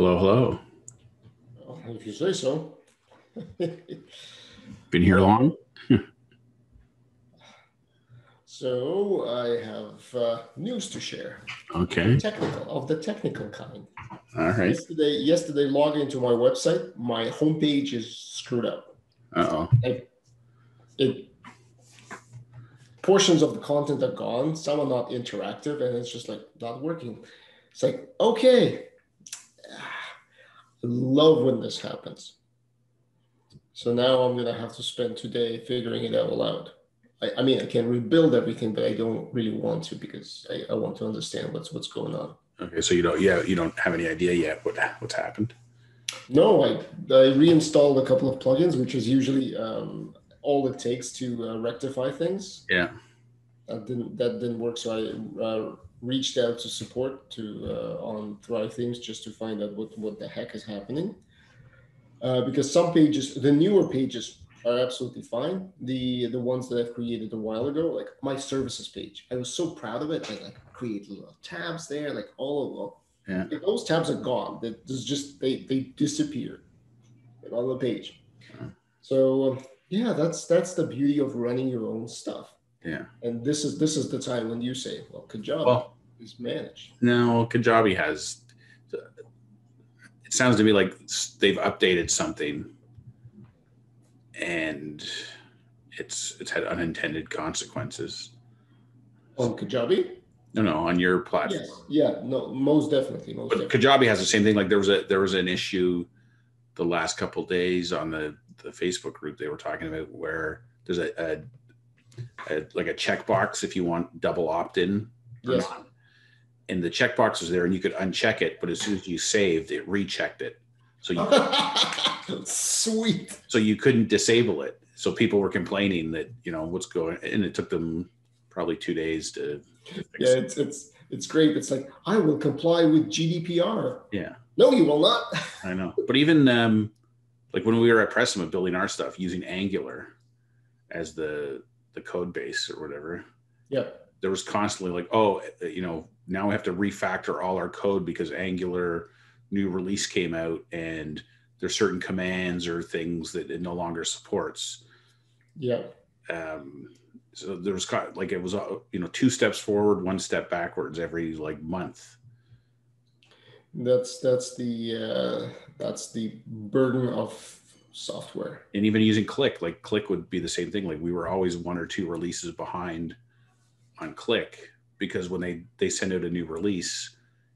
Hello, hello. Well, if you say so. Been here long? So I have news to share. Okay. Of the technical kind. All right. Yesterday, logging into my website, my homepage is screwed up. Uh-oh. Portions of the content are gone. Some are not interactive, and it's just like not working. It's like, okay, I love when this happens. So now I'm gonna have to spend today figuring it all out. I mean, I can rebuild everything, but I don't really want to because I want to understand what's going on. Okay, so you don't have any idea yet what's happened? No, I reinstalled a couple of plugins, which is usually all it takes to rectify things. Yeah. That didn't work, so I reached out to support on Thrive Themes just to find out what the heck is happening. Because some pages, the newer pages, are absolutely fine. The ones that I've created a while ago, like my services page, I was so proud of it. I like create little tabs there, like all of them. Yeah. Those tabs are gone. They disappear on the page. So yeah, that's the beauty of running your own stuff. Yeah. And this is the time when you say, well, Kajabi is managed. No, Kajabi has. It sounds to me like they've updated something, and it's had unintended consequences. On Kajabi? No, on your platform. Yes. Yeah. No. Most definitely. Kajabi has the same thing. Like there was an issue the last couple of days on the Facebook group they were talking about where there's a checkbox if you want double opt-in or not. And the checkbox was there and you could uncheck it, but as soon as you saved, it rechecked it. So you sweet. So you couldn't disable it. So people were complaining that, what's going, and it took them probably 2 days to fix it. It's great. It's like, I will comply with GDPR. Yeah. No, you will not. I know. But even like when we were at Pressman building our stuff using Angular as the code base or whatever. Yeah. There was constantly like, now we have to refactor all our code because Angular new release came out and there's certain commands or things that it no longer supports. Yeah. So there was like, it was, 2 steps forward, 1 step backwards every like month. That's the burden of software. And even using Click would be the same thing. Like we were always 1 or 2 releases behind on Click because when they send out a new release,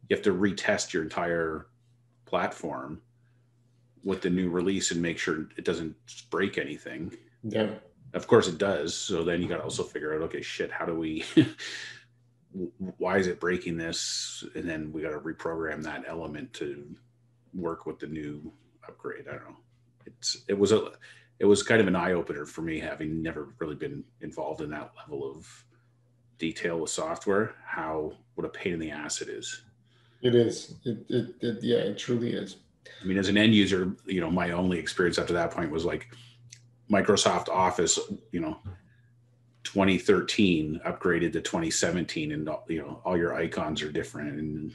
you have to retest your entire platform with the new release and make sure it doesn't break anything. Yeah. Of course it does. So then you got to also figure out, okay, shit, how do we, why is it breaking this? And then we got to reprogram that element to work with the new upgrade. I don't know. It was kind of an eye opener for me, having never really been involved in that level of detail with software, what a pain in the ass it is. It is. It truly is. I mean, as an end user, my only experience after that point was like Microsoft Office, 2013 upgraded to 2017 and, all your icons are different and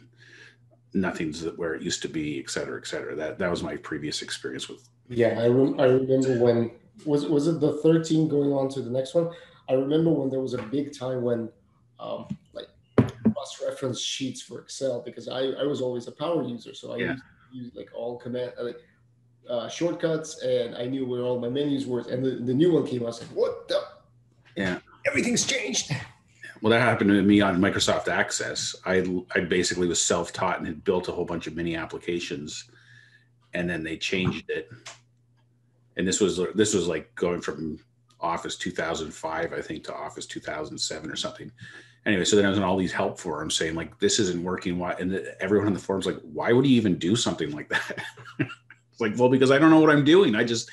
nothing's where it used to be, et cetera, et cetera. That was my previous experience with. Yeah. I remember when, was it the 13 going on to the next one? I remember when there was a big time when like cross-reference sheets for Excel, because I was always a power user. So I used to use like all command, shortcuts, and I knew where all my menus were. And the new one came out, I was like, what the? Yeah. Everything's changed. Well, that happened to me on Microsoft Access. I basically was self-taught and had built a whole bunch of mini applications, and then they changed it. And this was like going from Office 2005, I think, to Office 2007 or something. Anyway, so then I was in all these help forums saying like, this isn't working. Why? And everyone in the forums like, why would you even do something like that? It's like, well, because I don't know what I'm doing. I just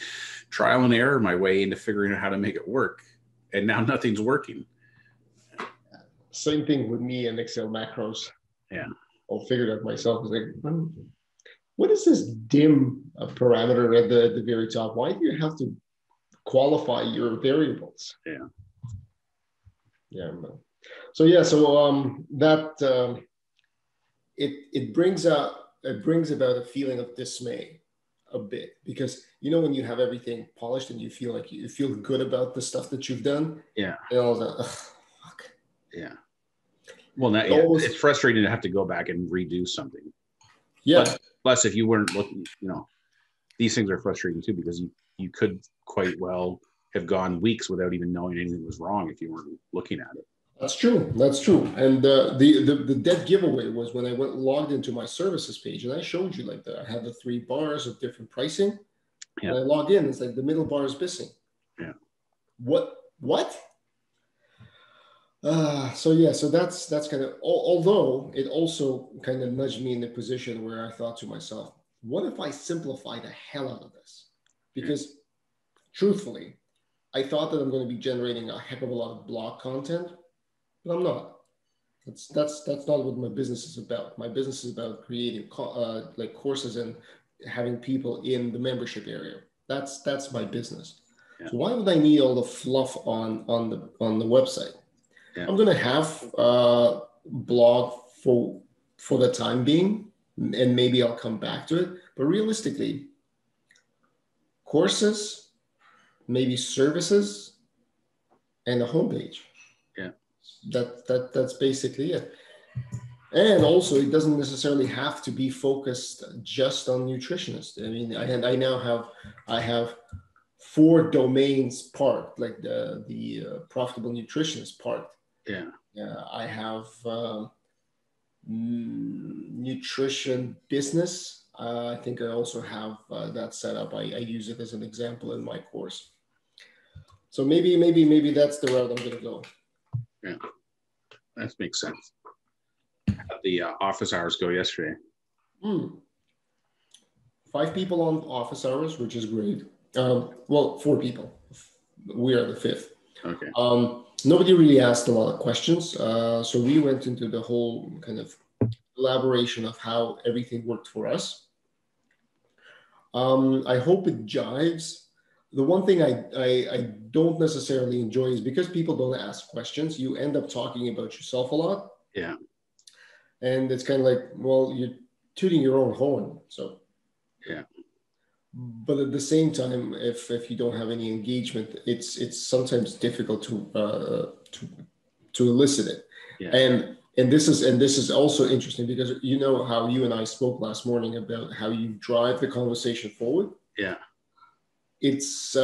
trial and error my way into figuring out how to make it work. And now nothing's working. Same thing with me and Excel macros. Yeah. I'll figure it out myself. It's like, what is this dim parameter at the very top? Why do you have to qualify your variables? Yeah. Yeah. So that it brings up it brings about a feeling of dismay a bit, because you know when you have everything polished and you feel like you feel good about the stuff that you've done, Yeah. and all that, fuck. Yeah. Well, that, It yeah, always, it's frustrating to have to go back and redo something. yeah, Plus, if you weren't looking, these things are frustrating too, because you could quite well have gone weeks without even knowing anything was wrong if you weren't looking at it. that's true. That's true. And the dead giveaway was when I went logged into my services page, and I showed you like I had the 3 bars of different pricing. Yeah. And I log in, it's like the middle bar is missing. Yeah. What? So yeah, so that's kind of, although it also kind of nudged me in the position where I thought to myself, what if I simplify the hell out of this? Because truthfully, I thought that I'm going to be generating a heck of a lot of blog content, but I'm not. That's not what my business is about. My business is about creating like courses and having people in the membership area. That's my business. Yeah. So why would I need all the fluff on the website? Yeah. I'm gonna have a blog for the time being, and maybe I'll come back to it. But realistically, courses, maybe services, and a homepage. Yeah. That's basically it. And also, it doesn't necessarily have to be focused just on nutritionists. I mean, I have 4 domains part, like the profitable nutritionist part. Yeah. I have nutrition business. I think I also have that set up. I use it as an example in my course. So maybe that's the route I'm going to go. Yeah, that makes sense. How'd the office hours go yesterday? 5 people on office hours, which is great. Well, 4 people. We are the 5th. Okay. Nobody really asked a lot of questions. So we went into the whole kind of elaboration of how everything worked for us. I hope it jives. The one thing I don't necessarily enjoy is because people don't ask questions, you end up talking about yourself a lot. Yeah. And it's kind of like, well, you're tooting your own horn. So, yeah. But at the same time, if you don't have any engagement, it's sometimes difficult to elicit it. Yeah. And this is also interesting because you know how you and I spoke last morning about how you drive the conversation forward. Yeah. It's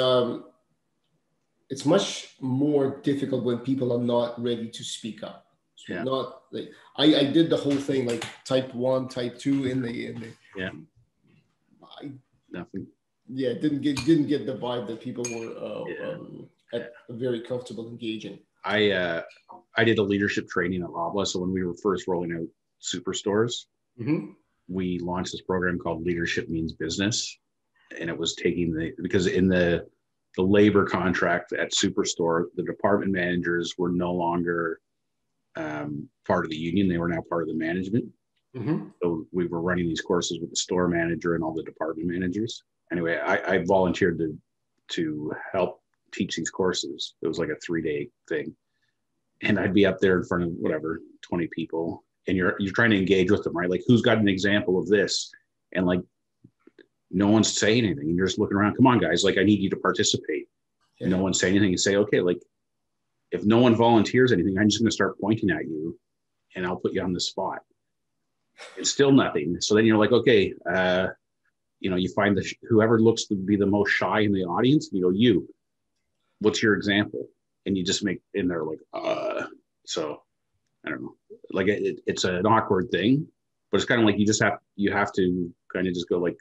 much more difficult when people are not ready to speak up. So yeah. Not like I did the whole thing like type 1, type 2 in the yeah. Nothing. Yeah, didn't get the vibe that people were very comfortable engaging. I did a leadership training at Loblaw. So when we were first rolling out superstores, we launched this program called Leadership Means Business. And it was because in the labor contract at Superstore, the department managers were no longer part of the union. They were now part of the management. So we were running these courses with the store manager and all the department managers. Anyway, I volunteered to help teach these courses. It was like a 3-day thing. And I'd be up there in front of 20 people, and you're trying to engage with them, right? Like, who's got an example of this? And like, no one's saying anything. And you're just looking around. Come on, guys. Like, I need you to participate. Yeah. No one's saying anything. You say, okay, like, if no one volunteers anything, I'm just going to start pointing at you, and I'll put you on the spot. It's still nothing. So then you're like, okay, you find whoever looks to be the most shy in the audience, and you go, what's your example? And you just and they're like, so I don't know. Like it's an awkward thing, but it's kind of like you have to kind of just go like,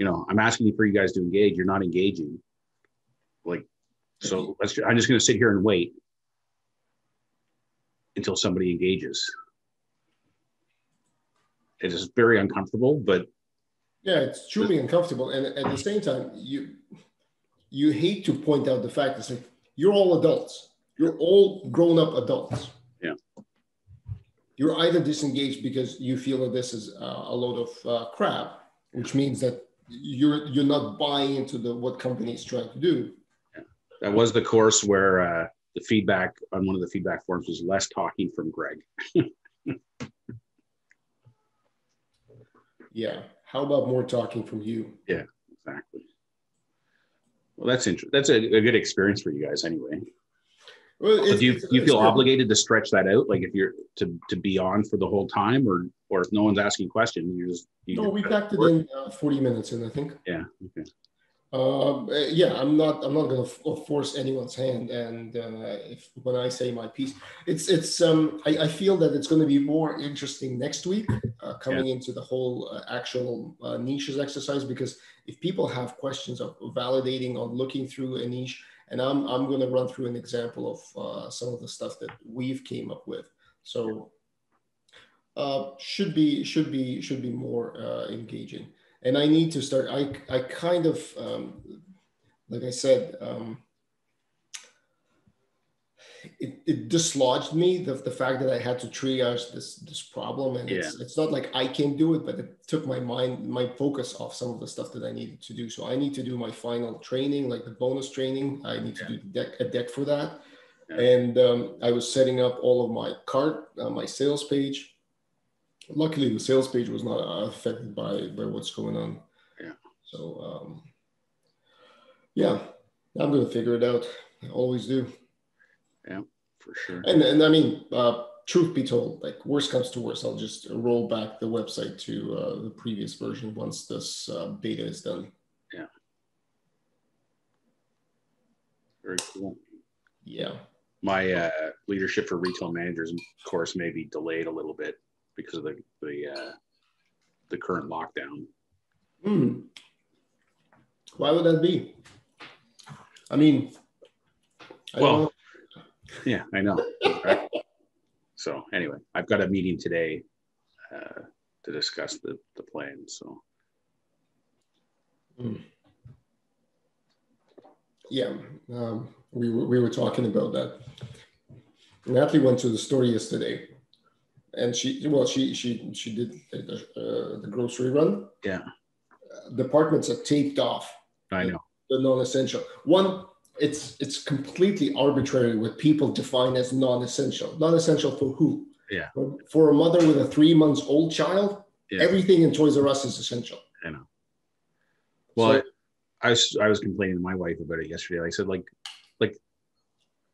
I'm asking for you guys to engage. You're not engaging. Like, so I'm just going to sit here and wait until somebody engages. It is very uncomfortable, but yeah, it's truly uncomfortable. And at the same time, you hate to point out the fact that like, you're all adults. You're all grown up adults. Yeah. You're either disengaged because you feel that this is a load of crap, which means that you're not buying into what company is trying to do. Yeah. That was the course where the feedback on one of the feedback forms was less talking from Greg. Yeah. How about more talking from you? Yeah, exactly. Well, that's interesting. That's a good experience for you guys anyway. Well, So do you it's feel good. obligated to stretch that out? Like if you're to be on for the whole time, or if no one's asking questions, you No, just we packed it work? in 40 minutes in, I think. Yeah. Okay. Yeah, I'm not going to force anyone's hand. And if when I say my piece, I feel that it's going to be more interesting next week, Yeah. coming into the whole actual niches exercise. Because if people have questions of validating or looking through a niche, and I'm going to run through an example of some of the stuff that we've came up with. So should be more engaging. And I need to start. I kind of like I said, it dislodged me the fact that I had to triage this problem, and Yeah. it's not like I can do it, but it took my focus off some of the stuff that I needed to do. So I need to do my final training, like the bonus training. I need to do a deck for that, Yeah. and I was setting up all of my cart, my sales page. Luckily, the sales page was not affected by what's going on. Yeah. So yeah, I'm gonna figure it out. I always do. Yeah. For sure. And I mean, truth be told, like worst comes to worst, I'll just roll back the website to the previous version once this beta is done. Yeah. Very cool. Yeah. My leadership for retail managers course may be delayed a little bit because of the current lockdown. Why would that be? I mean, I don't know. Yeah, I know. Right? So anyway, I've got a meeting today to discuss the plan. So. Yeah, we were talking about that. Natalie went to the store yesterday, and she did the grocery run. Yeah. Departments are taped off. I know. The non-essential one. It's completely arbitrary what people define as non-essential. Non-essential for who? Yeah. For a mother with a 3-month-old child, everything in Toys R Us is essential. I know. Well, so, I was complaining to my wife about it yesterday. I said like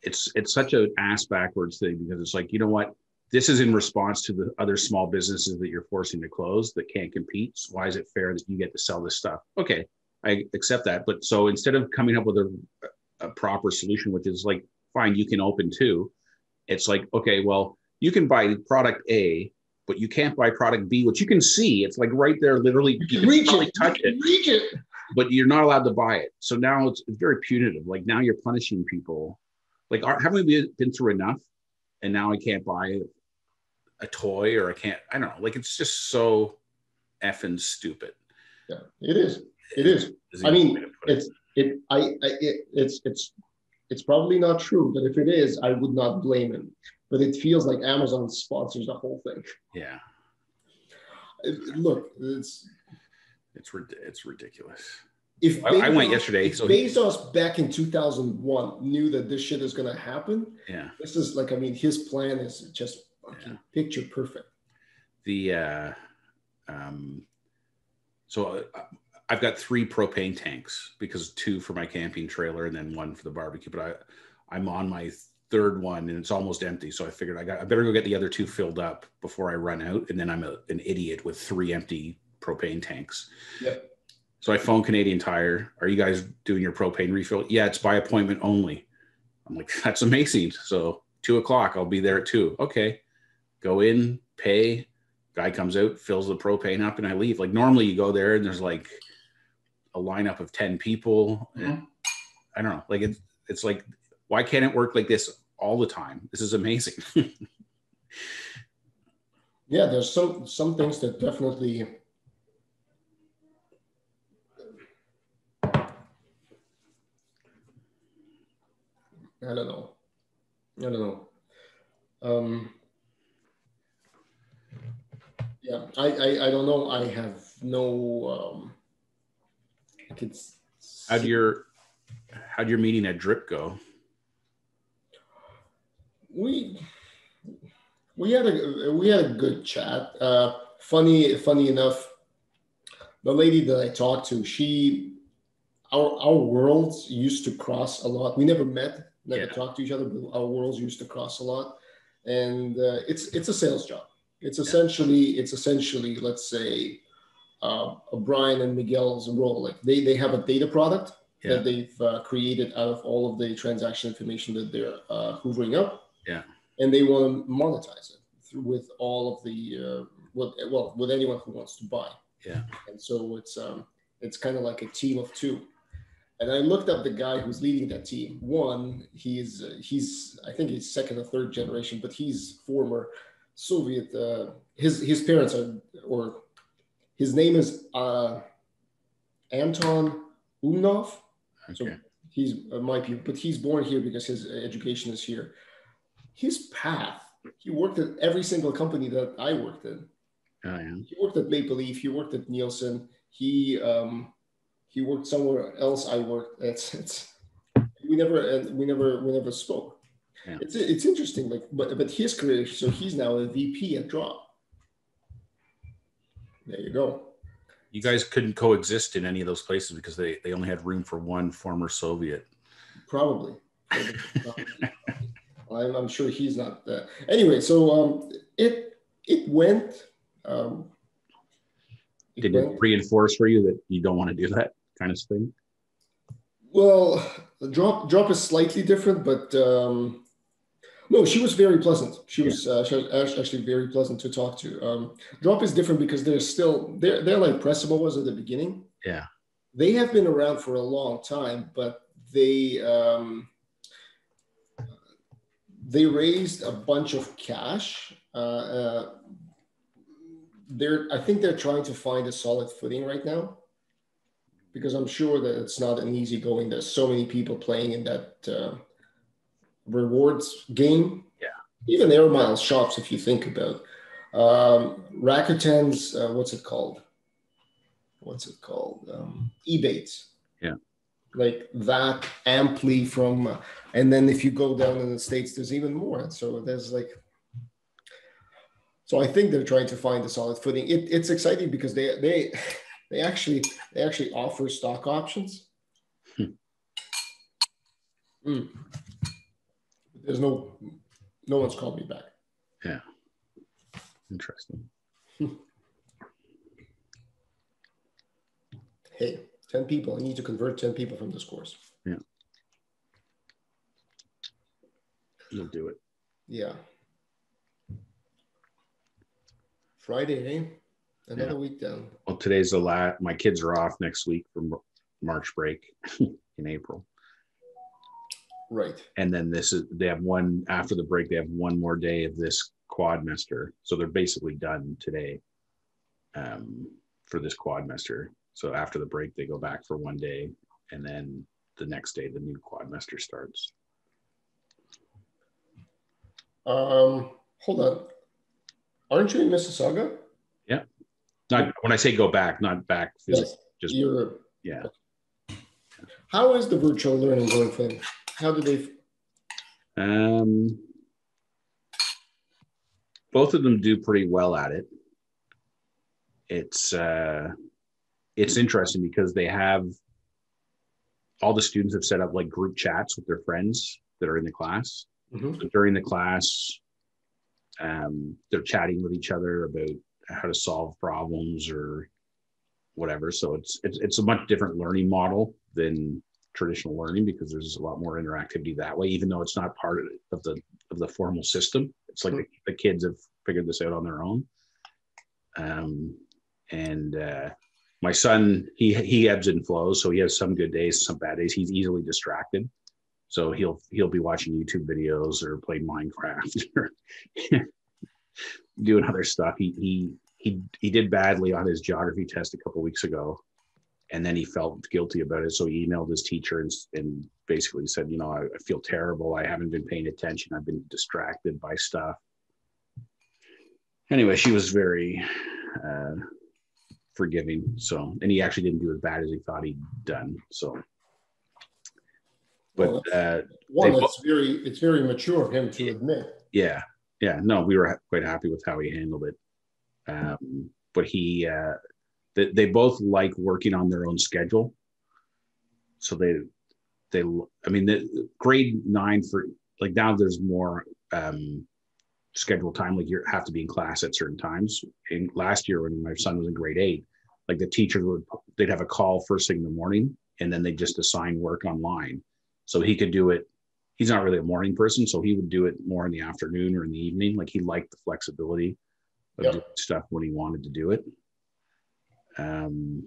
it's such an ass backwards thing, because it's like, you know what? This is in response to the other small businesses that you're forcing to close that can't compete. So why is it fair that you get to sell this stuff? Okay, I accept that. But so instead of coming up with a proper solution, which is like, fine, you can open too. It's like, okay, well, you can buy product A, but you can't buy product B, which you can see. It's like right there, literally. You can reach it, touch it, reach it, but you're not allowed to buy it. So now it's very punitive. Like now you're punishing people. Like, haven't we been through enough? And now I can't buy a toy, or I don't know. Like, it's just so effing stupid. Yeah, it is. It is. I mean, it's probably not true, but if it is, I would not blame him. But it feels like Amazon sponsors the whole thing. Yeah. Look, it's ridiculous. If I went yesterday. If Bezos back in 2001 knew that this shit is going to happen, yeah, this is like, I mean, his plan is just fucking picture perfect. So I've got 3 propane tanks, because 2 for my camping trailer and then 1 for the barbecue. But I'm on my 3rd one and it's almost empty. So I figured I better go get the other 2 filled up before I run out. And then I'm an idiot with 3 empty propane tanks. Yep. So I phoned Canadian Tire. Are you guys doing your propane refill? Yeah, it's by appointment only. I'm like, that's amazing. So 2:00, I'll be there at 2. Okay. Go in, pay. Guy comes out, fills the propane up, and I leave. Like normally you go there and there's like a lineup of 10 people. Mm-hmm. I don't know. Like it's like, why can't it work like this all the time? This is amazing. Yeah, there's some things that definitely I don't know. Yeah, I don't know. I have no. How'd your meeting at Drip go? We had a good chat. Funny enough, the lady that I talked to, our worlds used to cross a lot. We never met, never Yeah. talked to each other, but our worlds used to cross a lot. And it's a sales job. Yeah. It's essentially, let's say, Brian and Miguel's role. Like they have a data product Yeah. that they've created out of all of the transaction information that they're hoovering up, Yeah. and they want to monetize it with all of the with anyone who wants to buy. Yeah. And so it's kind of like a team of two. And I looked up the guy who's leading that team. One, he's I think he's second or third generation, but he's former Soviet. His parents are, or his name is Anton Umnov. So Okay. he's my people, but he's born here because his education is here. His path, he worked at every single company that I worked in. Oh, yeah. He worked at Maple Leaf. He worked at Nielsen. He worked somewhere else. I worked. It's we never spoke. Yeah. It's interesting. Like, but his career. So he's now a VP at Drop. There you go. You guys couldn't coexist in any of those places because they only had room for one former Soviet. Probably. I'm sure he's not. Anyway, so it went. Did it reinforce for you that you don't want to do that kind of thing? Well, the drop is slightly different, but no, she was very pleasant. She was actually very pleasant to talk to. Drop is different because they're like Pressable was at the beginning. Yeah, they have been around for a long time, but they raised a bunch of cash. I think they're trying to find a solid footing right now, because I'm sure that it's not an easy going. There's so many people playing in that rewards game. Yeah. Even Air Miles shops, if you think about Rakuten's, what's it called? Ebates. Yeah. Like that amply from, and then if you go down in the States, there's even more. So there's like, so I think they're trying to find a solid footing. It's exciting because they actually offer stock options. There's no one's called me back. Yeah. Interesting. Hey, 10 people. I need to convert 10 people from this course. Yeah. You'll do it. Yeah. Friday, eh? Another week down. Well, today's the last. My kids are off next week for March break in April. Right. And then they have one after the break. They have one more day of this quadmester. So they're basically done today for this quadmester. So after the break, they go back for one day, and then the next day the new quadmester starts. Hold on. Aren't you in Mississauga? Yeah. Not when I say go back, not back physically. Yes. Just yeah. How is the virtual learning going for them? How do they? Both of them do pretty well at it. It's interesting because they have all the students have set up like group chats with their friends that are in the class. Mm-hmm. So during the class, they're chatting with each other about how to solve problems or whatever. So it's a much different learning model than traditional learning because there's a lot more interactivity that way, even though it's not part of the formal system. It's like the kids have figured this out on their own. My son, he ebbs and flows. So he has some good days, some bad days. He's easily distracted. So he'll be watching YouTube videos or playing Minecraft or doing other stuff. He did badly on his geography test a couple of weeks ago, and then he felt guilty about it. So he emailed his teacher and basically said, I feel terrible. I haven't been paying attention. I've been distracted by stuff. Anyway, she was very forgiving. So, and he actually didn't do as bad as he thought he'd done. So, but it's very mature of him to admit. Yeah. No, we were quite happy with how he handled it. But they both like working on their own schedule. So I mean, the grade 9 for like now there's more scheduled time. Like you have to be in class at certain times. And last year when my son was in grade 8, like the teacher they'd have a call first thing in the morning, and then they just assign work online. So he could do it. He's not really a morning person, so he would do it more in the afternoon or in the evening. Like he liked the flexibility of doing stuff when he wanted to do it. And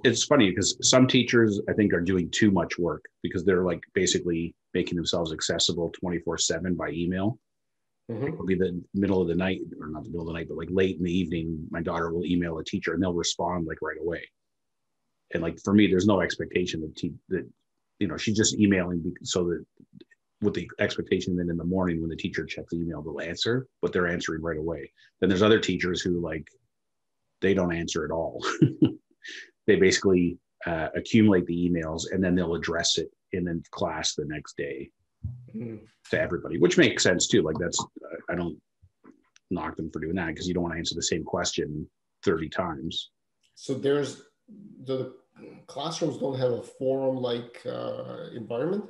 it's funny because some teachers I think are doing too much work because they're like basically making themselves accessible 24/7 by email. It'll be the middle of the night, or not the middle of the night, but like late in the evening, my daughter will email a teacher and they'll respond like right away. And like for me, there's no expectation that she's just emailing so that with the expectation that in the morning when the teacher checks the email, they'll answer, but they're answering right away. Then there's other teachers who like, they don't answer at all. They basically accumulate the emails and then they'll address it in the class the next day to everybody, which makes sense too. Like I don't knock them for doing that because you don't want to answer the same question 30 times. So there's the classrooms don't have a forum-like environment?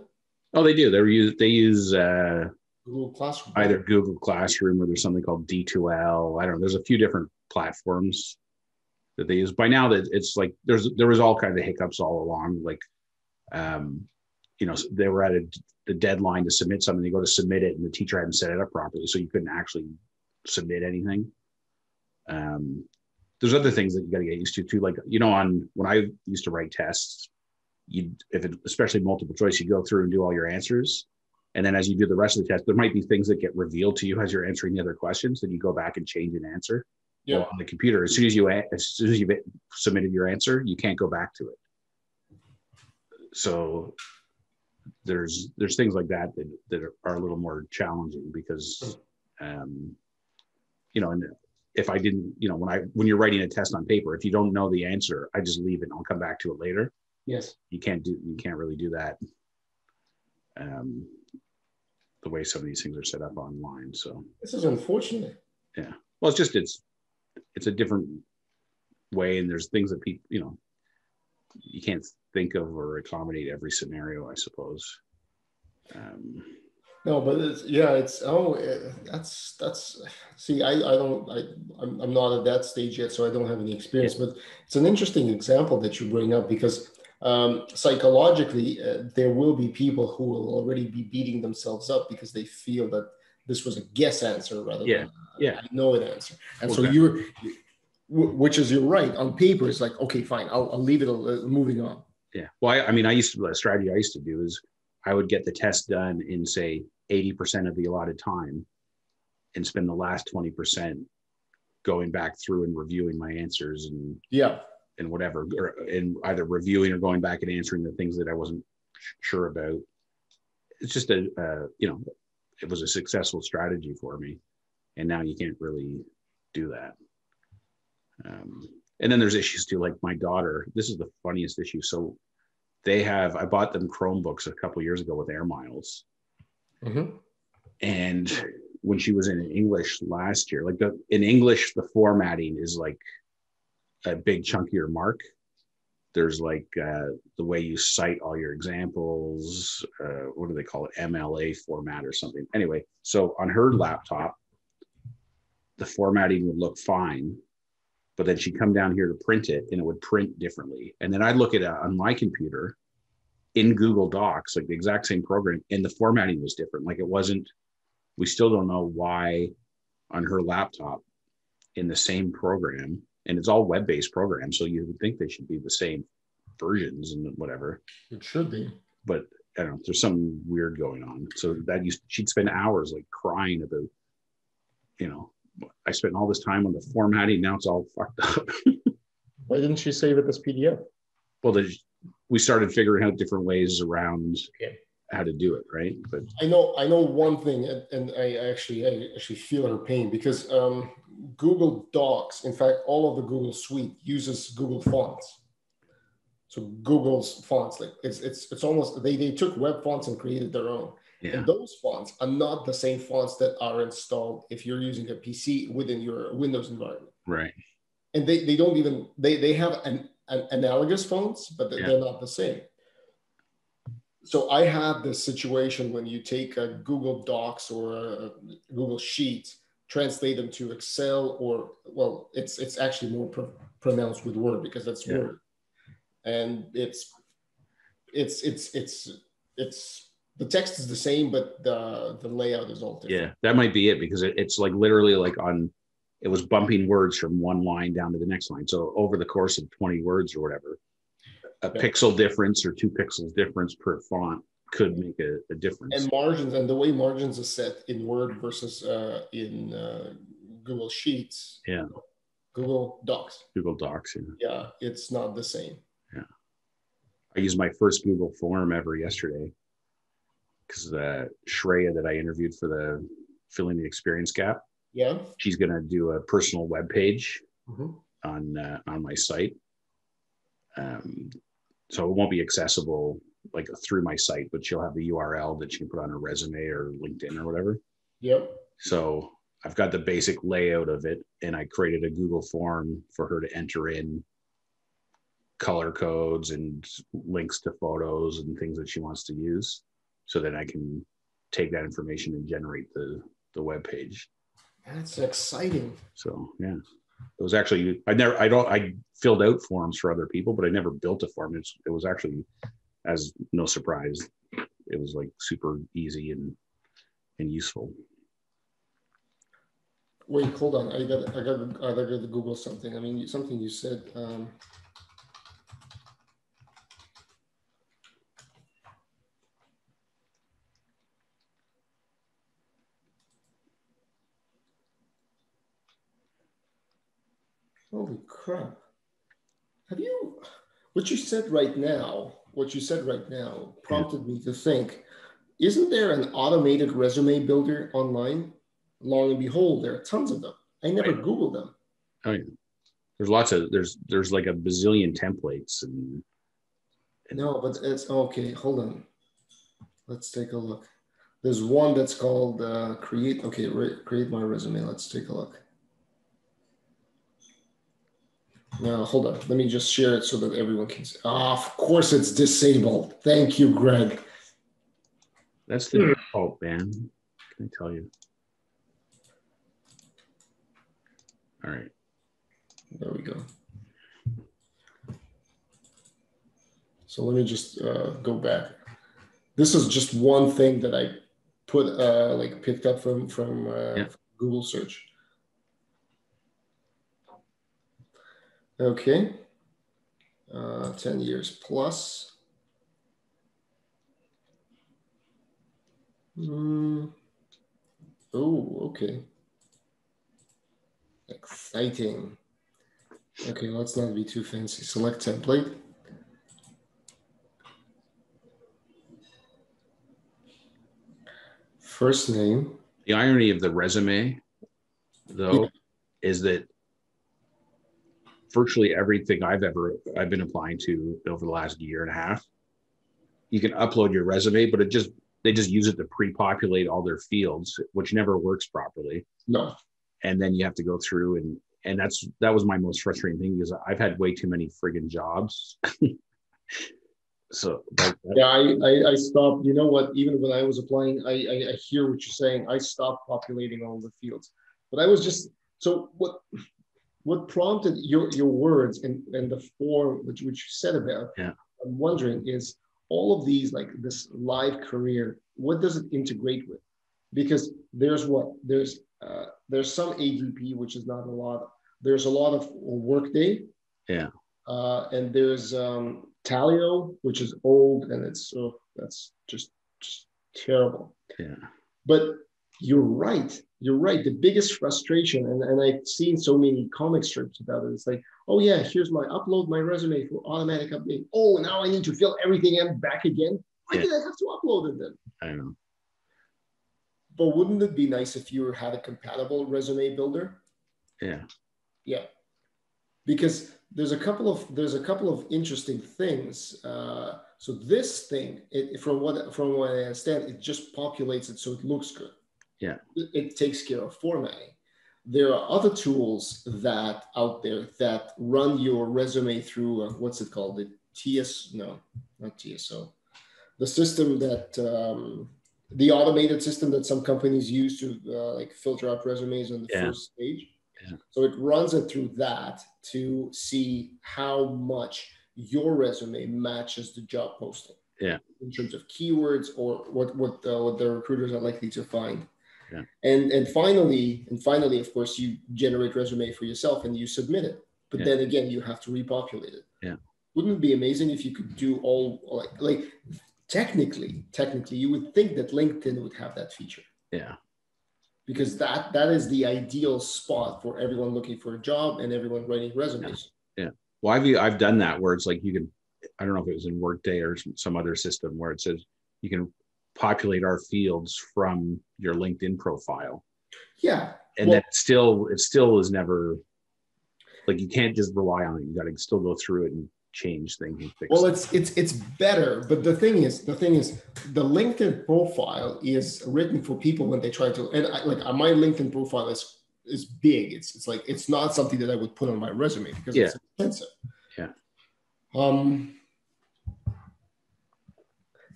Oh, they do. They use Google Classroom. Either Google Classroom or there's something called D2L. I don't know. There's a few different platforms that they use. By now that it's like there was all kinds of hiccups all along. Like they were at the deadline to submit something. They go to submit it and the teacher hadn't set it up properly, so you couldn't actually submit anything. There's other things that you got to get used to too. Like when I used to write tests, especially multiple choice, you go through and do all your answers. And then as you do the rest of the test, there might be things that get revealed to you as you're answering the other questions. Then you go back and change an answer. Yeah. Well, on the computer, as soon as you've submitted your answer, you can't go back to it. So there's things like that are a little more challenging because, and if I didn't, when you're writing a test on paper, if you don't know the answer, I just leave it and I'll come back to it later. Yes. You can't really do that. The way some of these things are set up online. So this is unfortunate. Yeah. Well, it's a different way. And there's things that people, you can't think of or accommodate every scenario, I suppose. No, but see, I'm not at that stage yet, so I don't have any experience, but it's an interesting example that you bring up because psychologically, there will be people who will already be beating themselves up because they feel that this was a guess answer rather than I know an answer. And so which is you're right, on paper, it's like, okay, fine, I'll leave it moving on. Yeah. Well, the strategy I used to do is I would get the test done in say 80% of the allotted time and spend the last 20% going back through and reviewing my answers and whatever, and either reviewing or going back and answering the things that I wasn't sure about. It's just it was a successful strategy for me. And now you can't really do that. And then there's issues too, like my daughter, this is the funniest issue. So I bought them Chromebooks a couple of years ago with Air Miles. Mm-hmm. And when she was in English last year, in English, the formatting is like a big chunkier mark. There's like the way you cite all your examples. What do they call it? MLA format or something. Anyway, so on her laptop, the formatting would look fine, but then she'd come down here to print it and it would print differently. And then I'd look at it on my computer in Google Docs, like the exact same program, and the formatting was different. Like we still don't know why on her laptop in the same program, and it's all web-based programs, so you would think they should be the same versions and whatever. It should be. But I don't know, there's something weird going on. So she'd spend hours like crying about, I spent all this time on the formatting, now it's all fucked up. Why didn't she save it as PDF? Well, we started figuring out different ways around how to do it, right? But I know one thing, and I actually feel her pain because Google Docs, in fact, all of the Google suite uses Google fonts. So Google's fonts, like it's almost they took web fonts and created their own. Yeah. And those fonts are not the same fonts that are installed if you're using a PC within your Windows environment. Right. and they don't even, they have an analogous fonts, but Yeah. they're not the same. So I had this situation when you take a Google Docs or a Google Sheet, translate them to Excel, or, well, it's actually more pronounced with Word because that's Yeah. Word, and it's the text is the same, but the layout is all different. Yeah, that might be it, because it's like literally like it was bumping words from one line down to the next line. So over the course of 20 words or whatever, a pixel difference or 2 pixels difference per font could make a difference. And margins, and the way margins are set in Word versus in Google Sheets. Yeah. Google Docs. Google Docs. Yeah, it's not the same. Yeah. I used my first Google form ever yesterday, because Shreya that I interviewed for the Filling the Experience Gap, yeah, she's going to do a personal web page mm-hmm. on my site. So it won't be accessible like through my site, but she'll have the URL that she can put on her resume or LinkedIn or whatever. Yep. So I've got the basic layout of it, and I created a Google form for her to enter in color codes and links to photos and things that she wants to use, so that I can take that information and generate the web page. That's exciting. So yeah, it was actually, I filled out forms for other people, but I never built a form. It was actually, as no surprise, it was like super easy and useful. Wait, hold on. I got to Google something. I mean, something you said. Holy crap. What you said right now prompted me to think, isn't there an automated resume builder online? Long and behold, there are tons of them. I never Googled them. Oh yeah. There's like a bazillion templates and no, but it's okay. Hold on. Let's take a look. There's one that's called create my resume. Let's take a look. Now, hold on. Let me just share it so that everyone can see. Of course it's disabled. Thank you, Greg. That's the default, man. Can I tell you? All right. There we go. So let me just go back. This is just one thing that I put picked up from Google search. Okay. 10 years plus. Oh, okay. Exciting. Okay, let's not be too fancy. Select template. First name. The irony of the resume, though, is that virtually everything I've been applying to over the last year and a half, you can upload your resume, but they just use it to pre-populate all their fields, which never works properly. No. And then you have to go through and that was my most frustrating thing, because I've had way too many friggin' jobs. So yeah, I stopped. You know what? Even when I was applying, I hear what you're saying. I stopped populating all the fields, but I was just, so what prompted your words and the form which you said about. Yeah. I'm wondering is all of these, like this live career, what does it integrate with? Because there's some ADP, which is not a lot. There's a lot of Workday. Yeah. And there's Talio, which is old, and that's just terrible. Yeah. But you're right. The biggest frustration, and I've seen so many comic strips about it. It's like, oh yeah, here's upload my resume for automatic update. Oh, now I need to fill everything in back again. Why did I have to upload it then? I know. But wouldn't it be nice if you had a compatible resume builder? Yeah. Yeah. Because there's a couple of interesting things. So this thing, from what I understand, it just populates it so it looks good. Yeah. It takes care of formatting. There are other tools that out there that run your resume through what's it called? The TS? No, not TSO. The system that the automated system that some companies use to like filter out resumes on the first stage. Yeah. So it runs it through that to see how much your resume matches the job posting. Yeah. In terms of keywords or what the recruiters are likely to find. Yeah. And finally, of course, you generate resume for yourself and you submit it. But then again, you have to repopulate it. Yeah. Wouldn't it be amazing if you could do all like technically, you would think that LinkedIn would have that feature. Yeah. Because that is the ideal spot for everyone looking for a job and everyone writing resumes. Yeah. Well, I've done that where it's like you can, I don't know if it was in Workday or some other system where it says you can populate our fields from your LinkedIn profile. Yeah. And it still is never, like, you can't just rely on it. You got to still go through it and change things and fix it. It's better, but the thing is the LinkedIn profile is written for people when they try to, and my LinkedIn profile is big. It's like, it's not something that I would put on my resume because it's expensive. Yeah.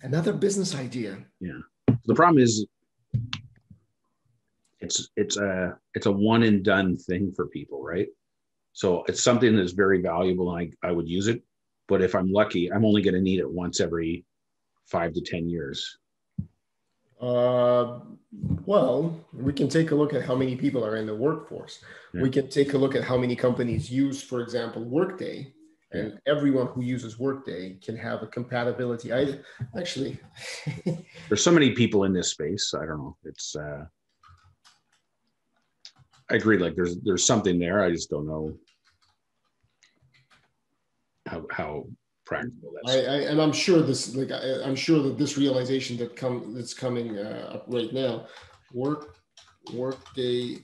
Another business idea. Yeah. The problem is it's a one and done thing for people, right? So it's something that's very valuable and I would use it. But if I'm lucky, I'm only going to need it once every 5 to 10 years. Well, we can take a look at how many people are in the workforce. Yeah. We can take a look at how many companies use, for example, Workday. And everyone who uses Workday can have a compatibility. There's so many people in this space. I don't know. It's I agree. Like there's something there. I just don't know how practical that's. And I'm sure I'm sure that this realization that's coming up right now, Workday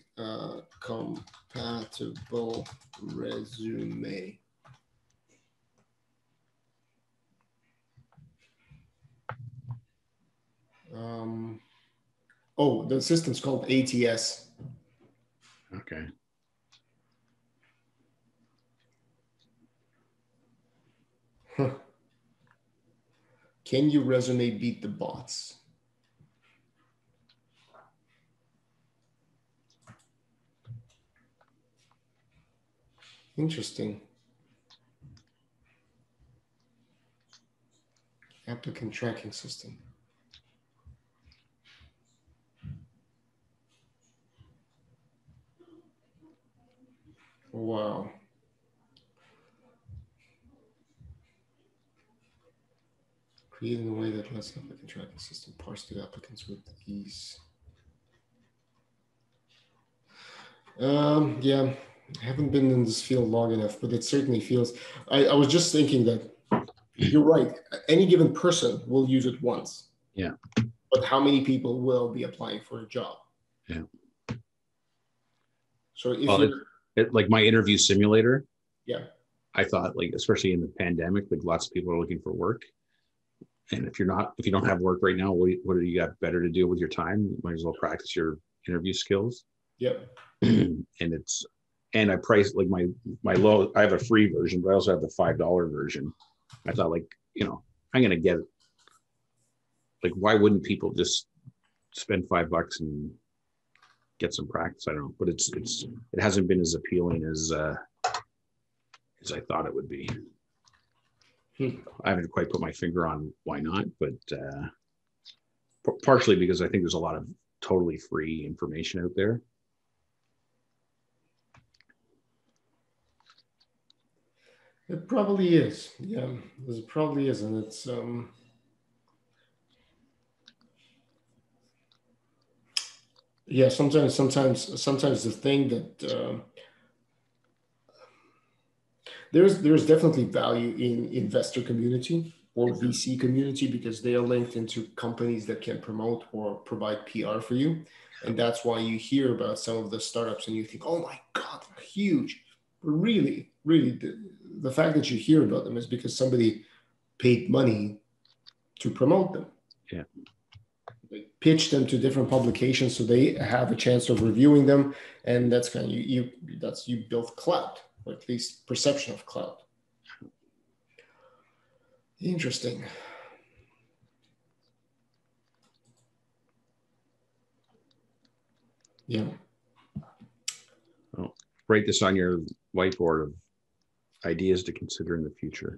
compatible resume. The system's called ATS. Okay. Huh. Can your resume beat the bots? Interesting. Applicant tracking system. Wow. Created in a way that lets applicant tracking system parse through applicants with ease. Yeah, I haven't been in this field long enough, but it certainly feels, I was just thinking that you're right. Any given person will use it once. Yeah. But how many people will be applying for a job? Yeah. So if like my interview simulator. Yeah. I thought, like, especially in the pandemic, like lots of people are looking for work. And if you don't have work right now, what do you got better to do with your time? You might as well practice your interview skills. Yep. And I priced like my low, I have a free version, but I also have the $5 version. I thought, like, I'm going to get it. Like, why wouldn't people just spend $5 and get some practice? I don't know, but it hasn't been as appealing as I thought it would be. I haven't quite put my finger on why not, but partially because I think there's a lot of totally free information out there. It probably is. Yeah, it probably is. And it's, yeah, sometimes the thing that there's definitely value in investor community or VC community because they are linked into companies that can promote or provide PR for you. And that's why you hear about some of the startups and you think, oh my God, they're huge. But really, the fact that you hear about them is because somebody paid money to promote them. Yeah. pitch them to different publications so they have a chance of reviewing them, and that's kind of you build clout, or at least perception of clout. Interesting. Yeah. Well, write this on your whiteboard of ideas to consider in the future.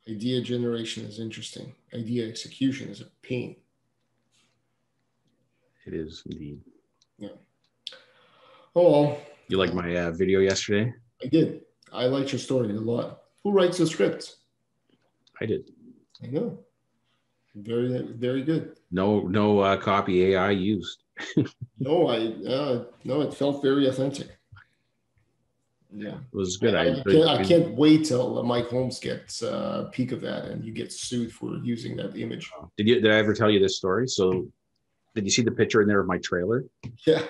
Idea generation is interesting. Idea execution is a pain. It is indeed. Yeah. Oh, well. You like my video yesterday? I did. I liked your story a lot. Who writes the scripts? I did. I know. Very, very good. No copy AI used. No, it felt very authentic. Yeah, It was good. I can't wait till Mike Holmes gets a peek of that and you get sued for using that image. Did I ever tell you this story? So did you see the picture in there of my trailer? Yeah.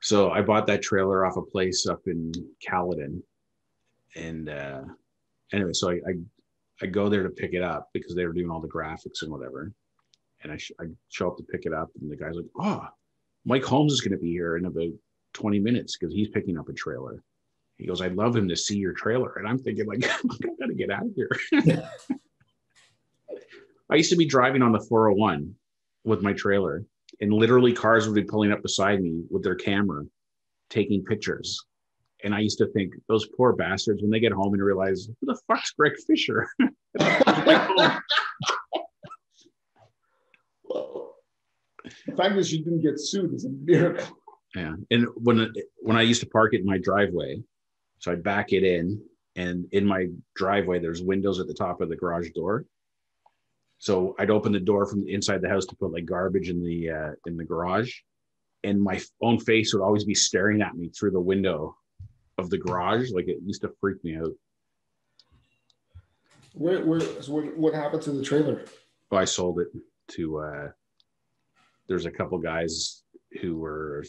So I bought that trailer off a place up in Caledon. And anyway, so I go there to pick it up because they were doing all the graphics and whatever. And I show up to pick it up, and the guy's like, "Oh, Mike Holmes is going to be here in about 20 minutes because he's picking up a trailer." He goes, "I'd love him to see your trailer." And I'm thinking, like, I got to get out of here. I used to be driving on the 401 with my trailer, and literally cars would be pulling up beside me with their camera, taking pictures. And I used to think, those poor bastards, when they get home and realize, who the fuck's Greg Fisher? Well, the fact that you didn't get sued is a miracle. Yeah. And when I used to park it in my driveway, so I'd back it in, and in my driveway, there's windows at the top of the garage door. So I'd open the door from inside the house to put like garbage in the garage, and my own face would always be staring at me through the window of the garage. Like, it used to freak me out. What happened to the trailer? Well, I sold it to there's a couple guys who were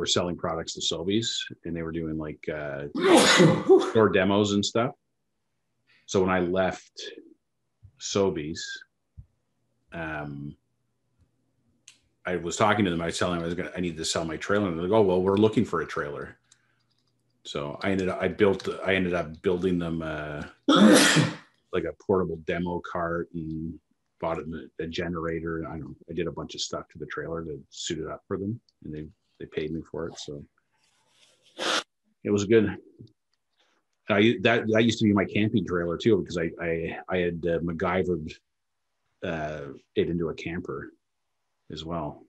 selling products to Sobeys, and they were doing like store demos and stuff. So when I left Sobeys, I was talking to them. I was telling them I need to sell my trailer, and they're like, "Oh, well, we're looking for a trailer." So I ended up building them like a portable demo cart, and bought a generator. I did a bunch of stuff to the trailer to suit it up for them, and they paid me for it. So it was good. That used to be my camping trailer too, because I had MacGyvered it into a camper as well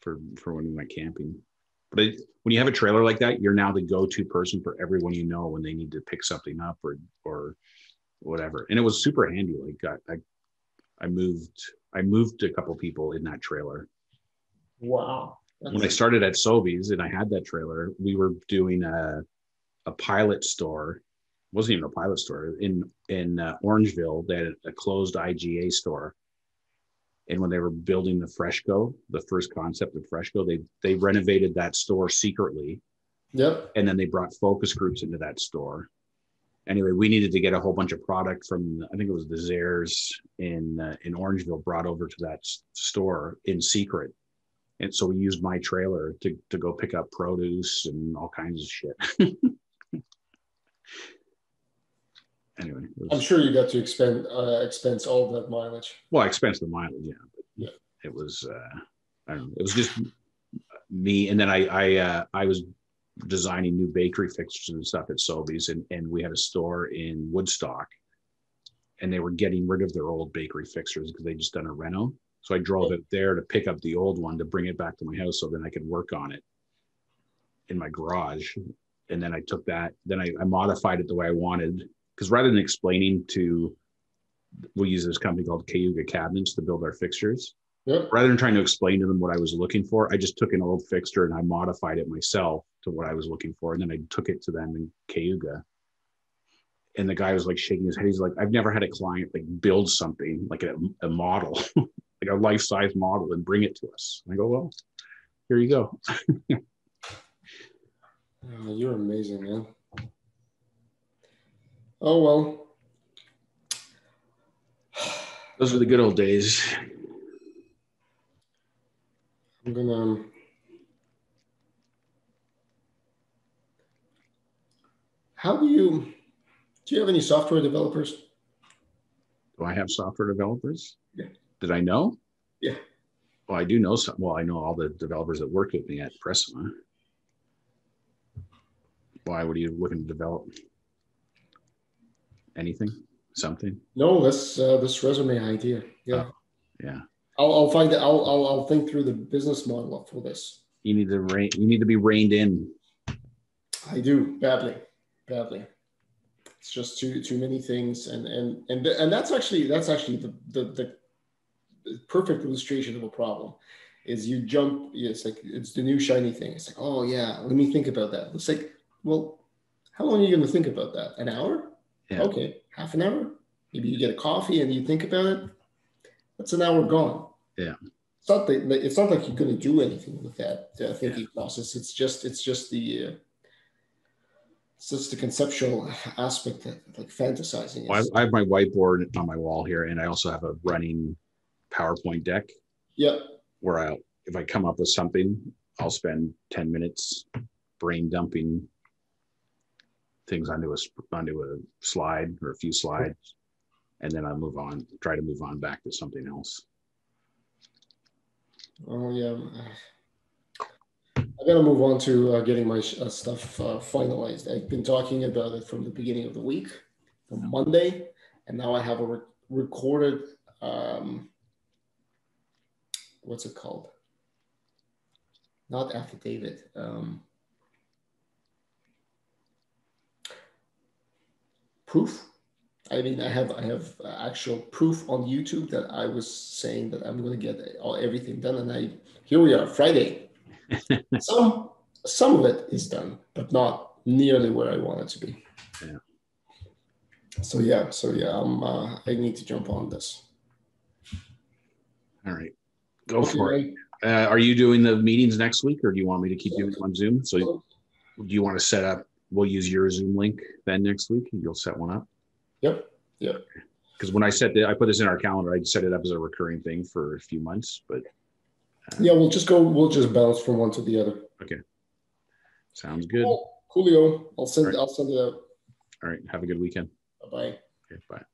for when we went camping. But when you have a trailer like that, you're now the go-to person for everyone you know when they need to pick something up or whatever. And it was super handy. Like I moved a couple people in that trailer. Wow. When I started at Sobeys and I had that trailer, we were doing a pilot store. It wasn't even a pilot store in Orangeville. They had a closed IGA store. And when they were building the Freshco, the first concept of Freshco, they renovated that store secretly. Yep. And then they brought focus groups into that store. Anyway, we needed to get a whole bunch of product from, I think it was the Zares in Orangeville, brought over to that store in secret. And so we used my trailer to go pick up produce and all kinds of shit. Anyway, I'm sure you got to expense all that mileage. Well, I expensed the mileage, yeah. But yeah. It was, I don't know, it was just me. And then I was designing new bakery fixtures and stuff at Sobeys, and we had a store in Woodstock, and they were getting rid of their old bakery fixtures because they just done a reno. So I drove it there to pick up the old one to bring it back to my house so then I could work on it in my garage. And then I took that, then I modified it the way I wanted, because rather than explaining we use this company called Cayuga Cabinets to build our fixtures. Yep. Rather than trying to explain to them what I was looking for, I just took an old fixture and I modified it myself to what I was looking for. And then I took it to them in Cayuga. And the guy was like shaking his head. He's like, I've never had a client like build something like a model, like a life-size model, and bring it to us. And I go, well, here you go. You're amazing, man. Oh, well. Those were the good old days. I'm gonna. How do you have any software developers? Do I have software developers? Yeah. Did I know? Yeah. Well, I do know some. Well, I know all the developers that work with me at Pressma. Why? What are you looking to develop? Anything? Something? No, this resume idea. Yeah. Oh, yeah. I'll find it. I'll think through the business model for this. You need to be reined in. I do badly. It's just too many things, and that's actually the perfect illustration of a problem. Is you jump. It's like it's the new shiny thing. It's like, oh yeah, let me think about that. It's like, well, how long are you going to think about that? An hour? Yeah. Okay, half an hour. Maybe you get a coffee and you think about it. That's an hour gone. Yeah. It's not like you're going to do anything with that thinking process. It's just the conceptual aspect that like fantasizing. Well, I have my whiteboard on my wall here, and I also have a running PowerPoint deck. Yeah. Where if I come up with something, I'll spend 10 minutes brain dumping things onto a slide or a few slides, and then I try to move on back to something else. Oh yeah. I gotta move on to getting my stuff finalized. I've been talking about it from the beginning of the week, from Monday, and now I have a recorded. What's it called? Not affidavit. Proof. I mean, I have actual proof on YouTube that I was saying that I'm going to get everything done, and here we are, Friday. Some of it is done, but not nearly where I want it to be. Yeah. So yeah, I need to jump on this. All right, go for it. Are you doing the meetings next week, or do you want me to keep doing them on Zoom? So do you want to set up? We'll use your Zoom link then next week, and you'll set one up. Yep. Because when I put this in our calendar, I set it up as a recurring thing for a few months. But yeah, we'll just bounce from one to the other. Okay, sounds good. Coolio. I'll send it out. All right. Have a good weekend. Bye. Okay, bye.